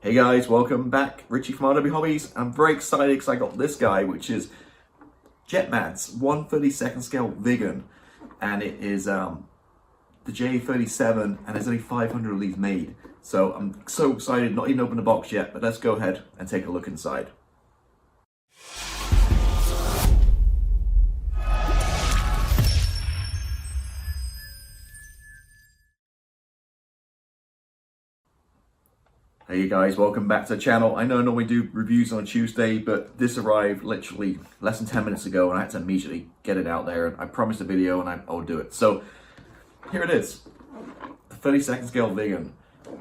Hey guys, welcome back. Richie from RW Hobbies. I'm very excited because I got this guy, which is Jetmads 1/32 scale Viggen, and it is the JA-37, and there's only 500 of these made. So I'm so excited, not even opened the box yet, but let's go ahead and take a look inside. Hey guys, welcome back to the channel. I know I normally do reviews on a Tuesday, but this arrived literally less than 10 minutes ago and I had to immediately get it out there. And I promised a video and I'll do it. So here it is, the 32nd scale Viggen.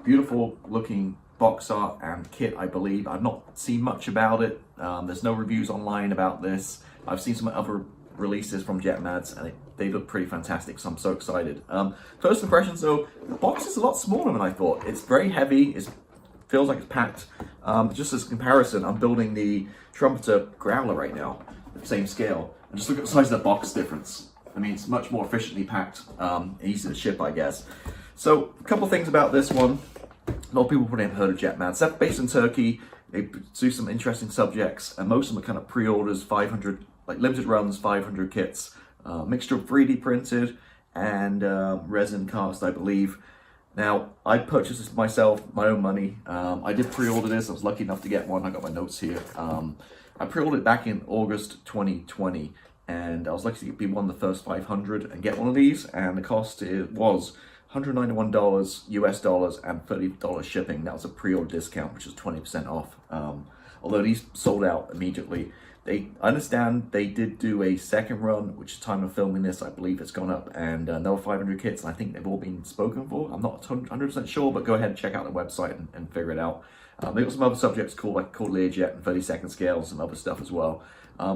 Beautiful looking box art and kit, I believe. I've not seen much about it. There's no reviews online about this. I've seen some other releases from Jetmads and they look pretty fantastic, so I'm so excited. First impressions though, the box is a lot smaller than I thought. It's very heavy. Feels like it's packed. Just as a comparison, I'm building the Trumpeter Growler right now, at the same scale. And just look at the size of the box difference. I mean, it's much more efficiently packed, easy to ship, I guess. So, a couple things about this one. A lot of people probably haven't heard of Jetmads. They're based in Turkey. They do some interesting subjects, and most of them are kind of pre-orders, 500, like limited runs, 500 kits. Mixture of 3D printed and resin cast, I believe. Now, I purchased this myself, my own money. I did pre-order this. I was lucky enough to get one. I got my notes here. I pre-ordered it back in August 2020, and I was lucky to be one of the first 500 and get one of these. And the cost was $191 US dollars and $30 shipping. That was a pre-order discount, which was 20% off. Although these sold out immediately. I understand they did do a second run, which time of filming this, I believe it's gone up, and there were 500 kits, and I think they've all been spoken for. I'm not 100% sure, but go ahead and check out the website and figure it out. They've got some other subjects called like Learjet and 32nd scales and other stuff as well.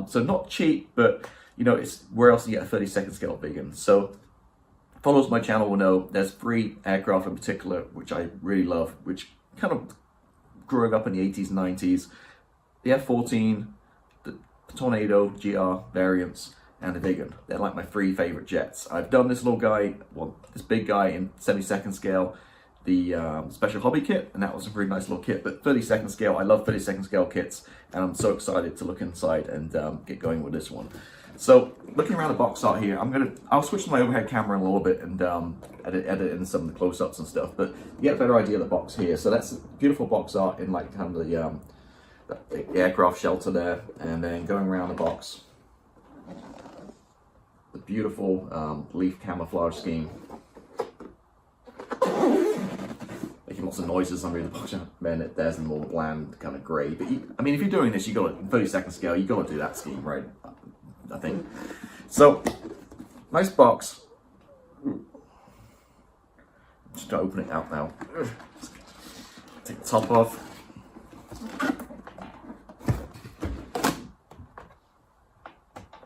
So not cheap, but you know, it's where else you get a 32nd scale Viggen. So followers of my channel will know there's 3 aircraft in particular, which I really love, which kind of growing up in the 80s and 90s. The F-14, the Tornado GR variants, and the Viggen. They're like my 3 favorite jets. I've done this little guy, well, this big guy in 72nd scale, the special hobby kit, and that was a very nice little kit. But 32nd scale, I love 32nd scale kits, and I'm so excited to look inside and get going with this one. So looking around the box art here, I'll switch to my overhead camera in a little bit and edit in some of the close-ups and stuff. But you get a better idea of the box here. So that's a beautiful box art in like kind of the aircraft shelter there, and then going around the box, the beautiful leaf camouflage scheme, making lots of noises under the box. Man, there's a more bland kind of grey. But I mean, if you're doing this, you got to 32nd scale. You got to do that scheme, right? I think. So nice box. Just gonna open it out now. Take the top off.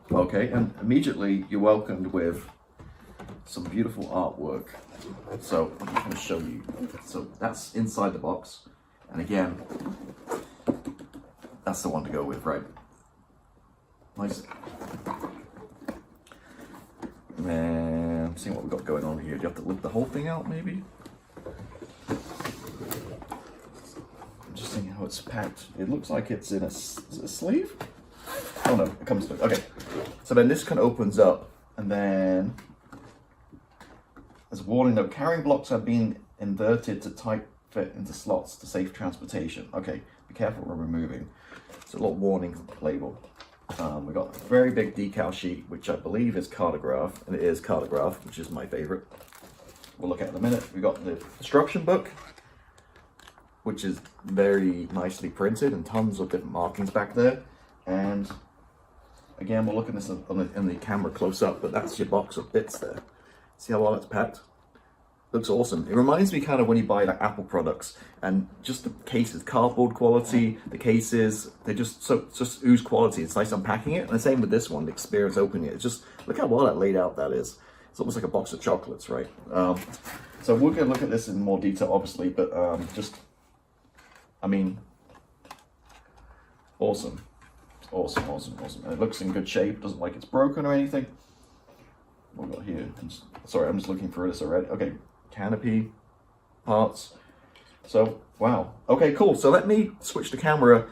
Okay, and immediately you're welcomed with some beautiful artwork. So I'm just going to show you. So that's inside the box, and again, that's the one to go with, right? Nice. And I'm seeing what we've got going on here. Do you have to lift the whole thing out, maybe? I'm just thinking how it's packed. It looks like it's in is it a sleeve? Oh no, it comes through. Okay, so then this kind of opens up, and then there's a warning note: carrying blocks have been inverted to tight fit into slots to safe transportation. Okay, be careful when removing. It's a little warning label. We got a very big decal sheet, which I believe is cartograph, and it is cartograph, which is my favorite. We'll look at it in a minute. We got the instruction book, which is very nicely printed and tons of different markings back there. And again, we'll look at this in the camera close up, but that's your box of bits there. See how well it's packed? Looks awesome. It reminds me kind of when you buy like Apple products, and just the cases, cardboard quality, the cases, they just ooze quality. It's nice unpacking it. And the same with this one, the experience opening it. It's just, look how well that laid out that is. It's almost like a box of chocolates, right? So we're going to look at this in more detail, obviously, but I mean, awesome. Awesome, awesome, awesome. And it looks in good shape. Doesn't look like it's broken or anything. What we got here? Sorry, I'm just looking through this already. Okay, canopy parts. So, wow. Okay, cool. So let me switch the camera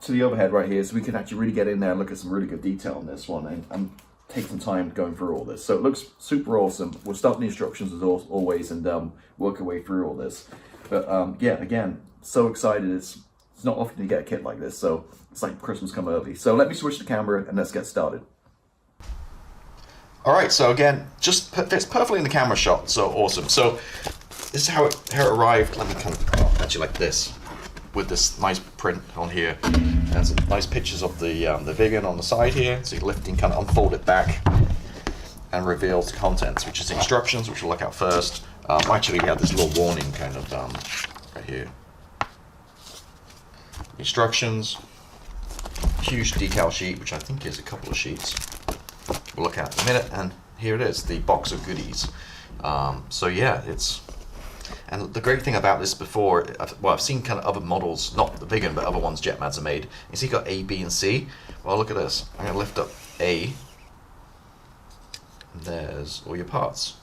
to the overhead right here so we can actually really get in there and look at some really good detail on this one and take some time going through all this. So it looks super awesome. We'll start the instructions as always and work our way through all this. But yeah, again, so excited. It's not often you get a kit like this, so it's like Christmas come early. So let me switch the camera and let's get started. All right, so again, just fits perfectly in the camera shot, so awesome. So this is how it arrived. Let me kind of actually like this, with this nice print on here, and some nice pictures of the Viggen on the side here. So you lift and kind of unfold it back, and reveals the contents, which is the instructions, which we'll look at first. Actually, we have this little warning kind of right here. Instructions, huge decal sheet, which I think is a couple of sheets. We'll look at in a minute, and here it is, the box of goodies. So yeah, and the great thing about this before, well, I've seen kind of other models, not the Viggen, but other ones Jetmads have made. You see, you got A, B, and C. Well, look at this. I'm going to lift up A, and there's all your parts.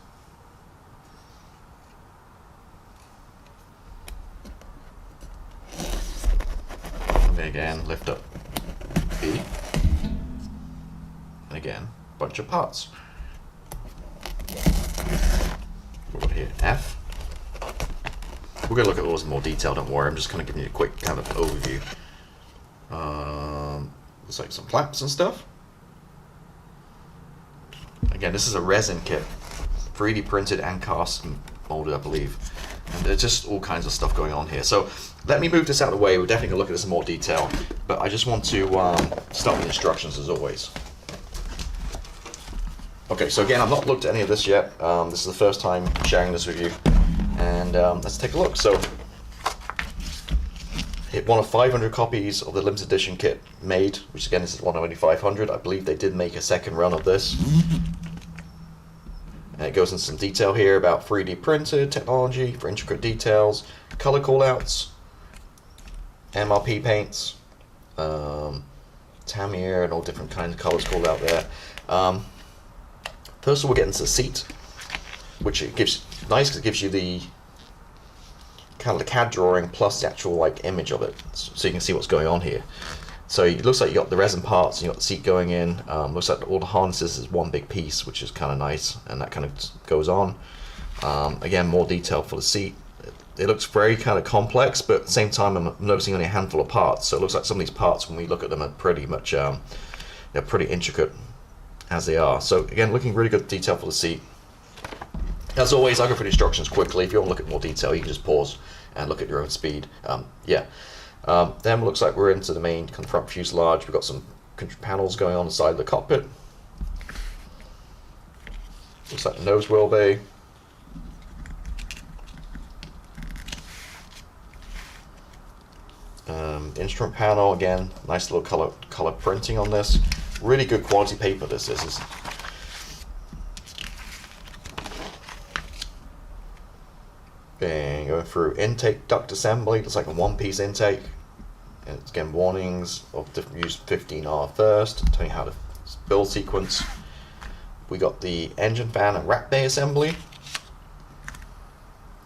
And then again, lift up B, and again, bunch of parts. We've got here F. We're going to look at all this in more detail, don't worry, I'm just kind of giving you a quick kind of overview. Looks like some flaps and stuff. Again, this is a resin kit, 3D printed and cast and molded, I believe. And there's just all kinds of stuff going on here. So let me move this out of the way, we're definitely going to look at this in more detail, but I just want to start with the instructions as always. Okay, so again, I've not looked at any of this yet. This is the first time sharing this with you. And let's take a look. So, hit one of 500 copies of the limited edition kit made, which again, this is one of only 500. I believe they did make a second run of this. And it goes into some detail here about 3D printed technology for intricate details, color callouts, MRP paints, Tamiya, and all different kinds of colors called out there. First of all, we'll get into the seat, which it gives nice because it gives you the kind of the CAD drawing plus the actual like image of it, so you can see what's going on here. So it looks like you got the resin parts, and you got the seat going in. Looks like all the harnesses is one big piece, which is kind of nice, and that kind of goes on. Again, more detail for the seat. It looks very kind of complex, but at the same time, I'm noticing only a handful of parts. So it looks like some of these parts, when we look at them, are pretty much they're pretty intricate as they are. So again, looking really good detail for the seat. As always, I'll go through the instructions quickly. If you want to look at more detail, you can just pause and look at your own speed. Then it looks like we're into the main kind of front fuselage. We've got some panels going on the side of the cockpit. Looks like the nose wheel bay. Instrument panel, again, nice little color printing on this. Really good quality paper this is. Going through intake duct assembly, looks like a one-piece intake. And it's again warnings of different use 15R first, telling you how to build sequence. We got the engine fan and wrap bay assembly.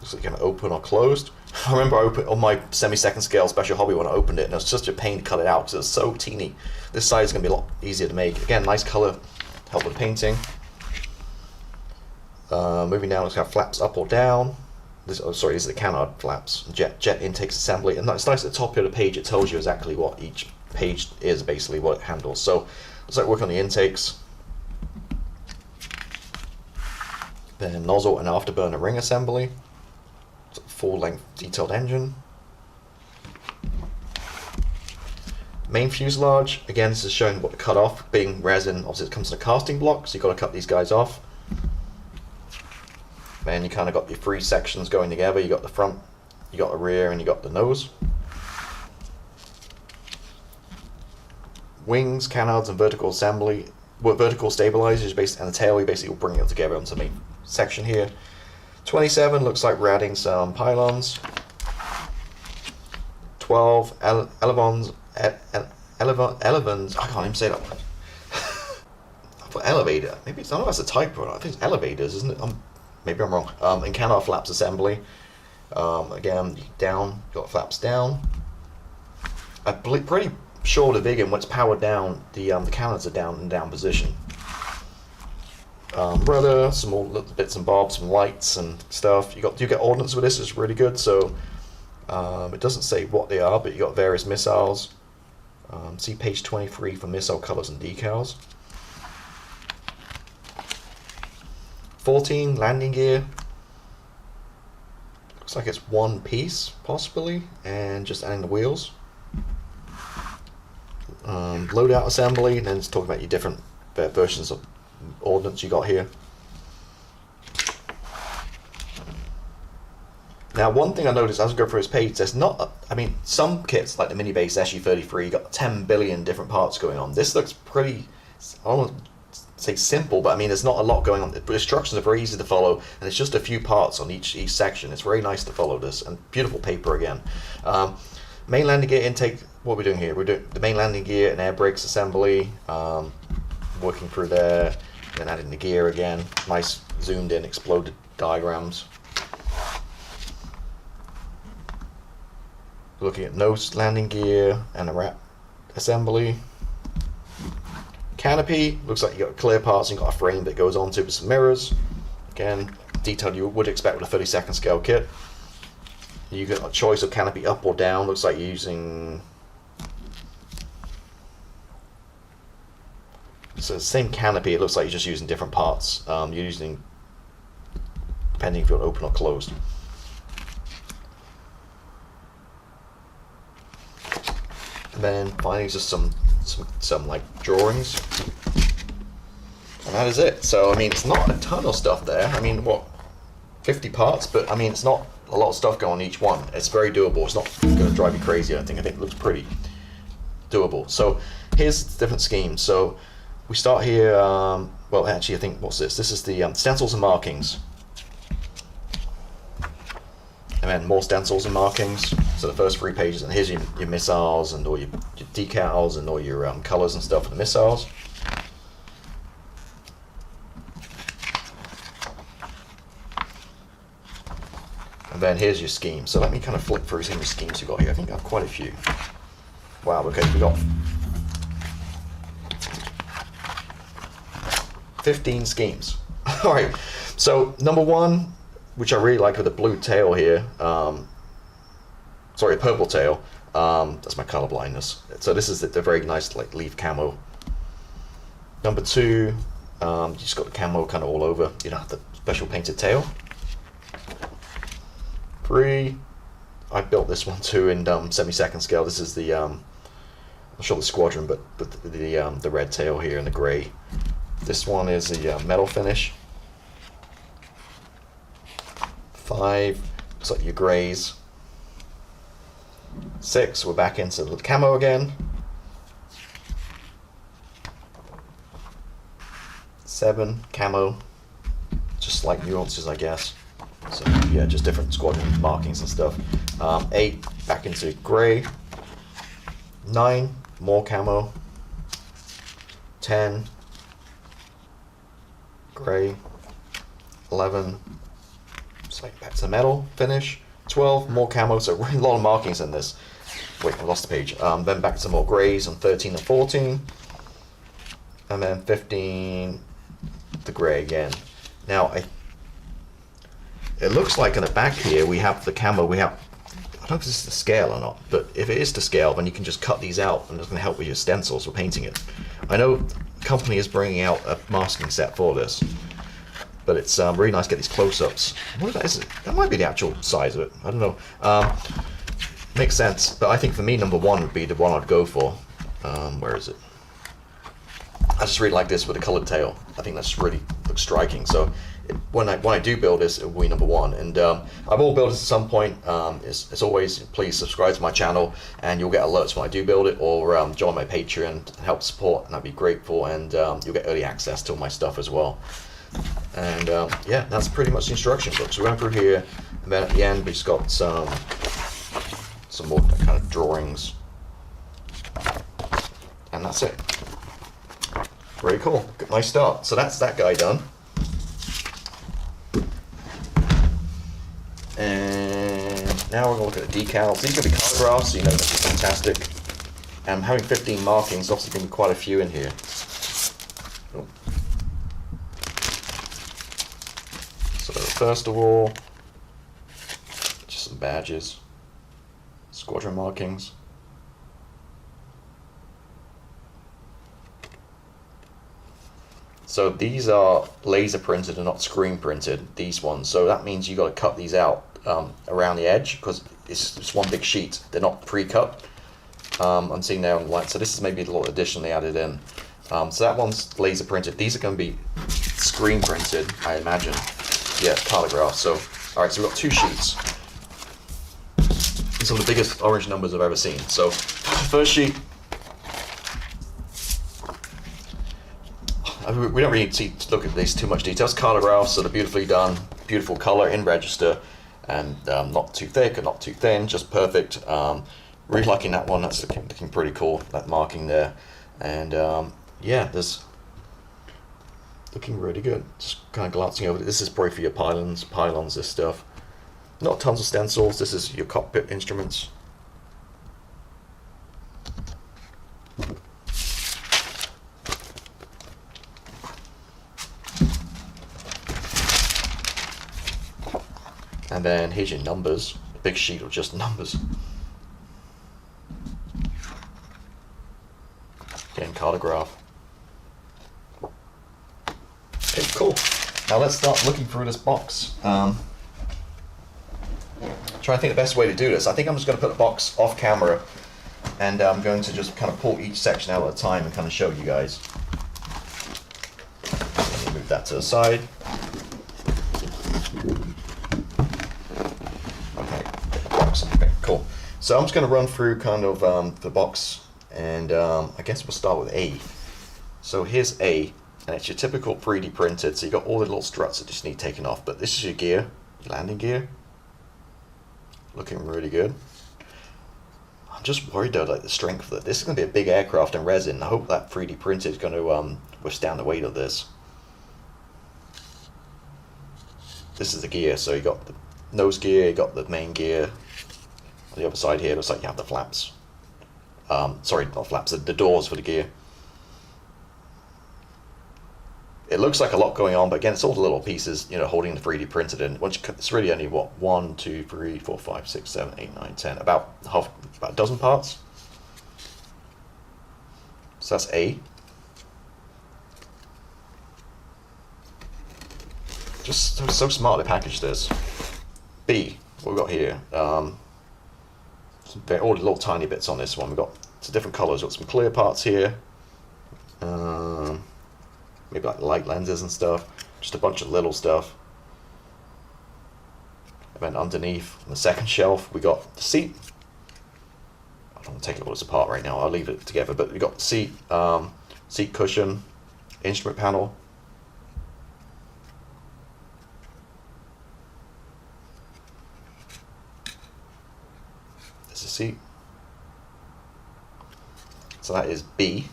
Looks like kind of open or closed. I remember I opened on my semi-second scale special hobby when I opened it, and it was such a pain to cut it out because it was so teeny. This side is going to be a lot easier to make. Again, nice color to help with painting. Moving down, let's have flaps up or down. These are the canard flaps. Jet intakes assembly, and it's nice at the top of the page. It tells you exactly what each page is, basically what it handles. So let's like work on the intakes. Then nozzle and afterburner ring assembly. Full-length detailed engine. Main fuselage, again, this is showing what to cut off. Being resin, obviously it comes in a casting block, so you've got to cut these guys off. Then you kind of got your three sections going together. You got the front, you got the rear, and you got the nose. Wings, canards, and vertical assembly. Well, vertical stabilizers, and the tail, you basically will bring it together onto the main section here. 27 looks like we're adding some pylons. 12 elevons, I can't even say that one. I put elevator, maybe it's, I don't know if that's a typo, I think it's elevators, isn't it? Maybe I'm wrong. And canard flaps assembly. Again, down, got flaps down. I'm pretty sure the Viggen, when it's powered down, the cannons are down in down position. Rudder, some more little bits and bobs, some lights and stuff. You get ordnance with this. It's really good. So it doesn't say what they are, but you got various missiles. See page 23 for missile colors and decals. 14 landing gear. Looks like it's one piece, possibly, and just adding the wheels. Loadout assembly, and then it's talking about your different versions of ordnance you got here. Now, one thing I noticed as I go through this page, there's not, I mean, some kits like the mini base SU-33 got 10 billion different parts going on. This looks pretty, I don't want to say simple, but I mean, there's not a lot going on. The instructions are very easy to follow, and it's just a few parts on each section. It's very nice to follow this, and beautiful paper again. Main landing gear intake, what are we doing here? We're doing the main landing gear and air brakes assembly, working through there, then adding the gear again. Nice zoomed in exploded diagrams. Looking at nose landing gear and a wrap assembly. Canopy, looks like you got clear parts and got a frame that goes onto with some mirrors. Again, detail you would expect with a 32nd scale kit. You get a choice of canopy up or down. Looks like you're using, so the same canopy, it looks like you're just using different parts. You're using, depending if you're open or closed. And then finally just some like drawings. And that is it. So I mean, it's not a ton of stuff there. I mean, what, 50 parts, but I mean, it's not a lot of stuff going on each one. It's very doable. It's not going to drive you crazy, I don't think. I think it looks pretty doable. So here's the different schemes. So we start here, well, actually, I think, what's this? This is the stencils and markings. And then more stencils and markings. So the first 3 pages, and here's your missiles and all your decals and all your colors and stuff for the missiles. And then here's your scheme. So let me kind of flip through some of the schemes you've got here. I think I have quite a few. Wow, okay, we got 15 schemes. All right, so number 1, which I really like with the blue tail here, sorry, a purple tail, that's my color blindness. So this is the very nice like leaf camo. Number 2, you just got the camo kind of all over, you don't have the special painted tail. 3, I built this one too in 72nd scale. This is the, I'll show the squadron, but the red tail here and the gray. This one is the metal finish. 5, looks like your grays. 6, we're back into the camo again. 7, camo, just like nuances, I guess. So yeah, just different squadron markings and stuff. 8, back into gray. 9, more camo. 10, gray. 11, like back to the metal finish. 12, more camo, so a lot of markings in this. Wait, I lost the page. Then back to more grays on 13 and 14. And then 15, the gray again. Now, it looks like in the back here we have the camo, I don't know if this is to scale or not, but if it is to scale, then you can just cut these out and it's going to help with your stencils for painting it. I know the company is bringing out a masking set for this, but it's really nice to get these close-ups. What is it? That might be the actual size of it. I don't know. Makes sense, but I think for me, number 1 would be the one I'd go for. Where is it? I just really like this with a colored tail. I think that's really looks striking. So when I do build this, it will be number 1. And I will build this at some point. As always, please subscribe to my channel, and you'll get alerts when I do build it, or join my Patreon and help support, and I'd be grateful. And you'll get early access to all my stuff as well. And yeah, that's pretty much the instruction book. So we're going through here, and then at the end we just got some more kind of drawings, and that's it. Very cool. Good, nice start. So that's that guy done. And Now we're going to look at the decals. These are going to be color graphs, so you know this is fantastic. And having 15 markings, obviously going to be quite a few in here. Oh. So first of all, just some badges, squadron markings. So these are laser printed and not screen printed, these ones. So that means you got to cut these out around the edge because it's just one big sheet. They're not pre-cut. I'm seeing there on the light. So this is maybe a little addition they added in. So that one's laser printed. These are going to be screen printed, I imagine. Yeah, calligraph. So, all right, so we've got 2 sheets. These are the biggest orange numbers I've ever seen. So first sheet, we don't really need to look at these too much details. Calligraphs, so they're beautifully done, beautiful color in register, and not too thick and not too thin, just perfect. Really liking that one. That's looking pretty cool. That marking there, and yeah, there's looking really good. Just kind of glancing over it. This is probably for your pylons. This stuff. Not tons of stencils. This is your cockpit instruments. And then here's your numbers, a big sheet of just numbers. Again, calligraph. Okay, cool. Now let's start looking through this box. Trying to think the best way to do this. I think I'm just going to put the box off camera, and I'm going to just kind of pull each section out at a time and kind of show you guys. Let me move that to the side. Okay, cool. So I'm just going to run through kind of the box, and I guess we'll start with A. So here's A, and it's your typical 3D printed, so you got all the little struts that just need taken off, but this is your gear, your landing gear. Looking really good. I'm just worried though, like the strength of it. This is going to be a big aircraft in resin. I hope that 3D printed is going to withstand the weight of this. This is the gear, so you got the nose gear, you got the main gear. On the other side here, looks like you have the flaps. Sorry, not flaps, the doors for the gear. It looks like a lot going on, but again, it's all the little pieces, you know, holding the 3D printed in. Once you cut, it's really only what 1, 2, 3, 4, 5, 6, 7, 8, 9, 10, about a dozen parts. So that's A. Just so smartly packaged this. B, what we've got here. All the little tiny bits on this one. We've got some different colors. We've got some clear parts here. Maybe like light lenses and stuff. Just a bunch of little stuff. And then underneath, on the second shelf, we got the seat. I don't want to take all this apart right now. I'll leave it together. But we got the seat, seat cushion, instrument panel. There's the seat. So that is B.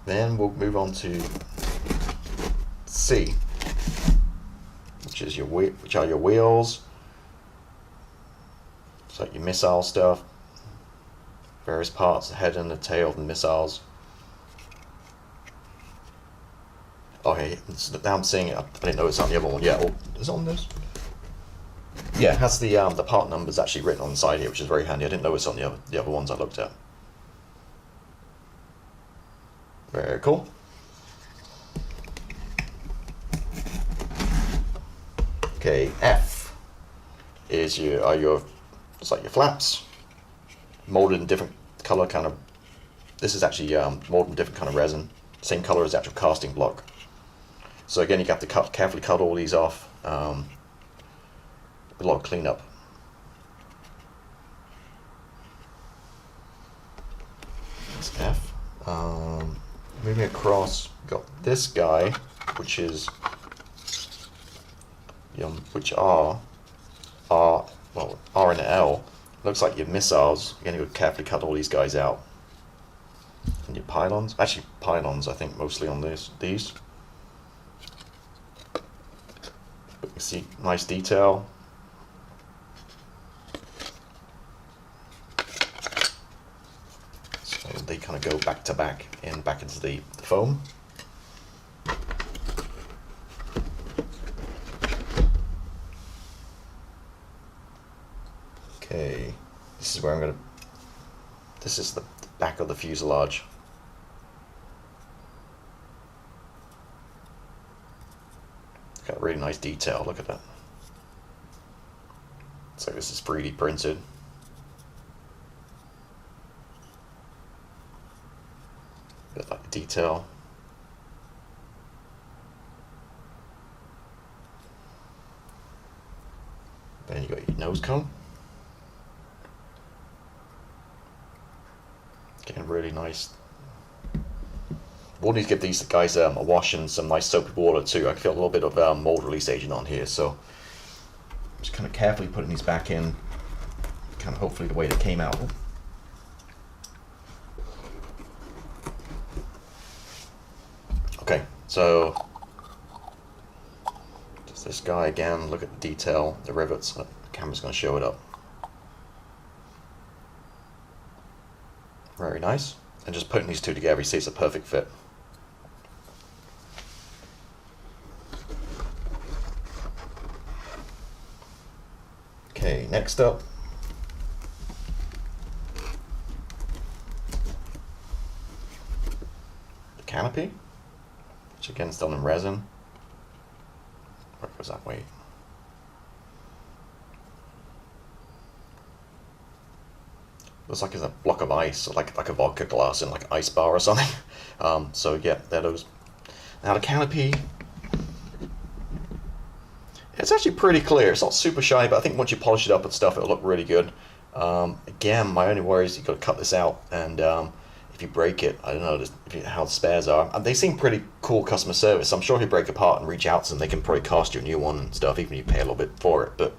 Then we'll move on to C, which are your wheels. It's like your missile stuff, various parts, the head and the tail of the missiles. Okay, so now I'm seeing it. I didn't know it's on the other one. Yeah, oh, is it on this? Yeah, it has the part numbers actually written on the side here, which is very handy. I didn't know it's on the other ones I looked at. Very cool. Okay, F is your it's like your flaps, molded in different color kind of. This is actually molded in different kind of resin, same color as the actual casting block. So again, you have to carefully cut all these off. A lot of cleanup. That's F. Moving across, got this guy, which is, which are R and L. Looks like your missiles. Again, you would carefully cut all these guys out. And your pylons, actually pylons, I think mostly on these. But you see, nice detail. they kind of go back to back into the foam. Okay, this is where I'm gonna. This is the back of the fuselage. Got really nice detail. Look at that. It's like this is 3D printed. Got like the detail. Then you got your nose cone. Getting really nice. We'll need to give these guys a wash and some nice soapy water too. I feel a little bit of mold release agent on here, so I'm just kind of carefully putting these back in, kind of hopefully the way they came out. Okay, so just this guy again. Look at the detail, the rivets. The camera's going to show it up. Very nice. And just putting these two together, you see it's a perfect fit. Okay, next up, the canopy, which again is done in resin. Where goes that weight? Looks like it's a block of ice, like a vodka glass in like an ice bar or something. So yeah, there those. Now the canopy, it's actually pretty clear. It's not super shiny, but I think once you polish it up and stuff, it'll look really good. Again, my only worry is you've got to cut this out, and if you break it, I don't know how the spares are. And they seem pretty cool customer service. I'm sure if you break apart and reach out to them, they can probably cost you a new one and stuff, even if you pay a little bit for it. But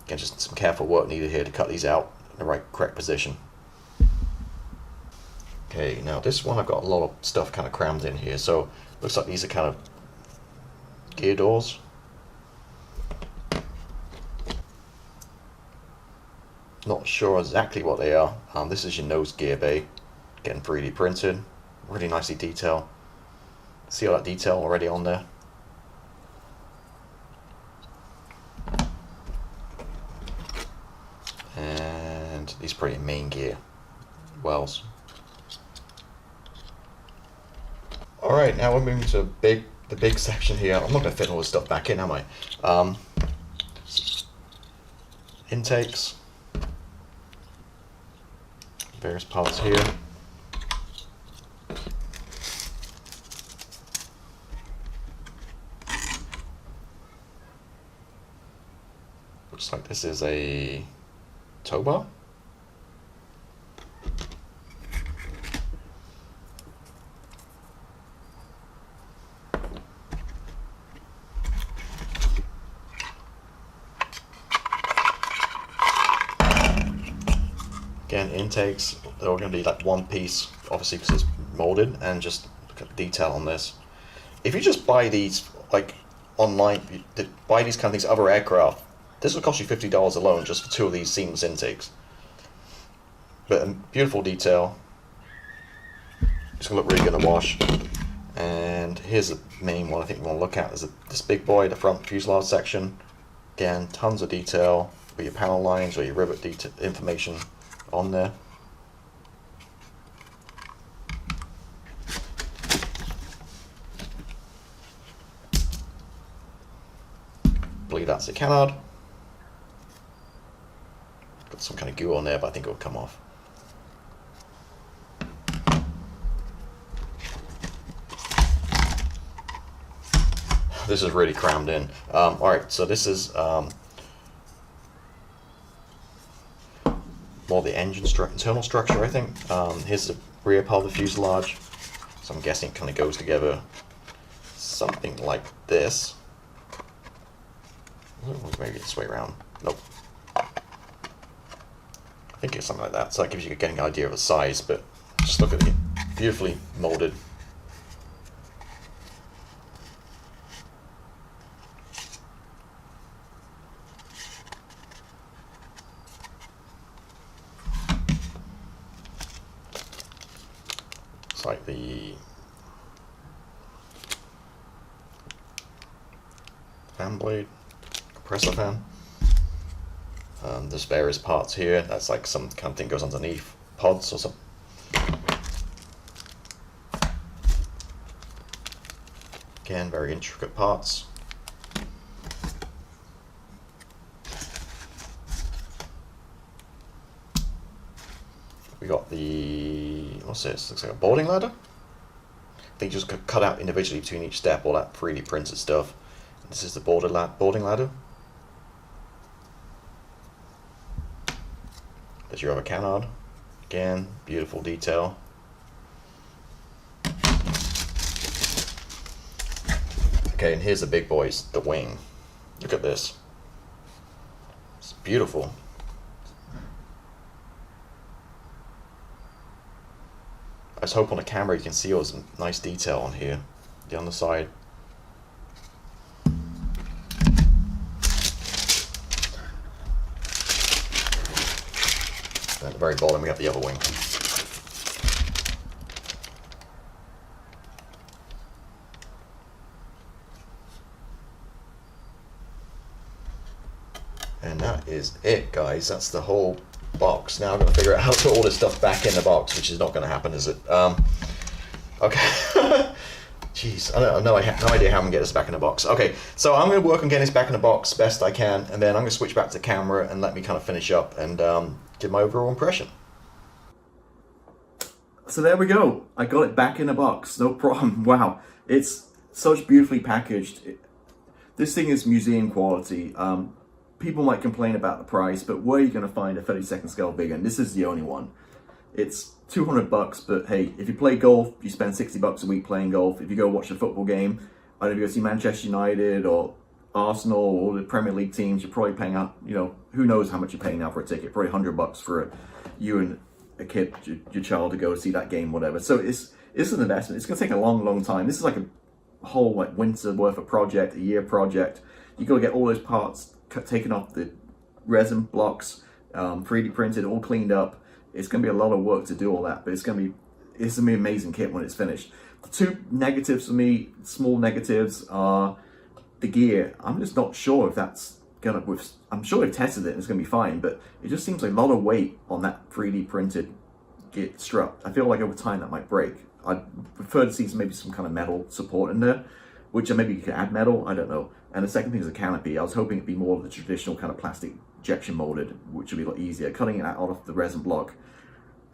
again, just some careful work needed here to cut these out in the correct position. Okay, now this one I've got a lot of stuff kind of crammed in here, so looks like these are kind of gear doors. Not sure exactly what they are. This is your nose gear bay, getting 3D printed, really nicely detailed. See all that detail already on there? And these are pretty main gear wells. Alright, now we're moving to the big section here. I'm not going to fit all this stuff back in, am I? Intakes. Various parts here. Looks like this is a tow bar. Again, intakes, they're all going to be like one piece, obviously because it's molded, and just look at the detail on this. If you just buy these like online, buy these kind of things, other aircraft, this will cost you $50 alone just for 2 of these seamless intakes. But beautiful detail. It's going to look really good in the wash. And here's the main one I think we want to look at, is this big boy, the front fuselage section. Again, tons of detail with your panel lines or your rivet information on there. I believe that's a canard. Got some kind of goo on there, but I think it will come off. This is really crammed in. Alright, so this is more the engine internal structure, I think. Here's the rear part of the fuselage. So I'm guessing it kind of goes together something like this. Maybe this way around. Nope. I think it's something like that. So that gives you getting an idea of the size, but just look at it. Beautifully molded. It's like the fan blade, compressor fan. There's various parts here. That's like some kind of thing goes underneath pods or something. Again, very intricate parts. We got the, what's this? Looks like a boarding ladder. I think just cut out individually between each step, all that 3D printed stuff. This is the boarding ladder. There's your other canard. Again, beautiful detail. Okay, and here's the big boys, the wing. Look at this. It's beautiful. I just hope on the camera you can see all this nice detail on here. The underside. At the very bottom we have the other wing. And that is it, guys. That's the whole box. Now I'm going to figure out how to put all this stuff back in the box, which is not going to happen, is it? Okay. Jeez, I have no idea how I'm going to get this back in the box. Okay, so I'm going to work on getting this back in the box best I can, and then I'm going to switch back to the camera and let me kind of finish up and give my overall impression. So there we go. I got it back in the box. No problem. Wow. It's such beautifully packaged. This thing is museum quality. People might complain about the price, but where are you going to find a 32nd scale Viggen? This is the only one. It's $200, but hey, if you play golf, you spend $60 a week playing golf. If you go watch a football game, I don't know if you go see Manchester United or Arsenal or the Premier League teams, you're probably paying out, you know, who knows how much you're paying now for a ticket, probably $100 for you and a kid, your child, to go see that game, whatever. So it's an investment. It's going to take a long time. This is like a whole like winter worth of project, a year project. You got to get all those parts taken off the resin blocks, 3D printed, all cleaned up. It's going to be a lot of work to do all that, but it's going to be an amazing kit when it's finished. The two negatives for me, small negatives, are the gear. I'm just not sure if that's gonna. I'm sure they've tested it and it's going to be fine, but it just seems like a lot of weight on that 3D printed gear strut. I feel like over time that might break. I'd prefer to see maybe some kind of metal support in there, which maybe you could add metal, I don't know. And the second thing is a canopy. I was hoping it'd be more of the traditional kind of plastic injection molded, which would be a lot easier. Cutting it out of the resin block,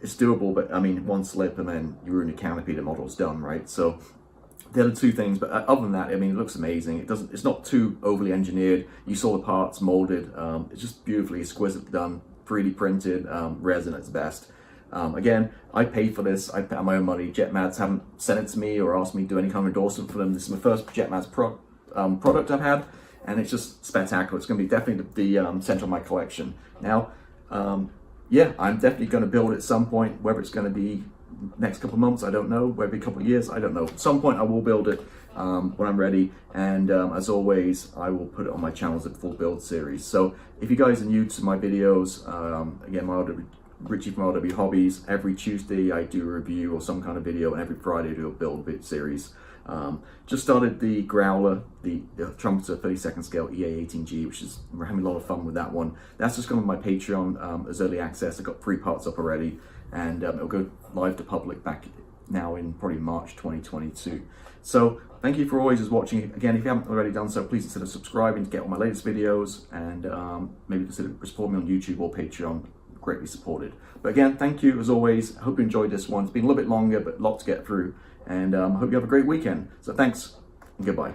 it's doable, but I mean, one slip and then you ruin the canopy, the model's done, right? So they're the two things, but other than that, I mean, it looks amazing. It's not too overly engineered. You saw the parts molded. It's just beautifully exquisite done, 3D printed, resin at its best. Again, I paid for this. I paid my own money. Jetmads haven't sent it to me or asked me to do any kind of endorsement for them. This is my first Jetmads product I've had, and it's just spectacular. It's going to be definitely the center of my collection. Now, yeah, I'm definitely going to build it at some point. Whether it's going to be next couple of months, I don't know. Whether it be a couple of years, I don't know. At some point, I will build it when I'm ready. And as always, I will put it on my channel as a full build series. So if you guys are new to my videos, again, Richie from RW Hobbies. Every Tuesday I do a review or some kind of video, and every Friday I do a build bit series. Just started the Growler, the Trumpeter 32nd scale EA18G, which is, we're having a lot of fun with that one. That's just going on my Patreon as early access. I've got 3 parts up already, and it'll go live to public back now in probably March 2022. So thank you for always watching. Again, if you haven't already done so, please consider subscribing to get all my latest videos, and maybe consider support me on YouTube or Patreon. Greatly supported. But again, thank you as always. I hope you enjoyed this one. It's been a little bit longer, but a lot to get through, and I hope you have a great weekend. So thanks and goodbye.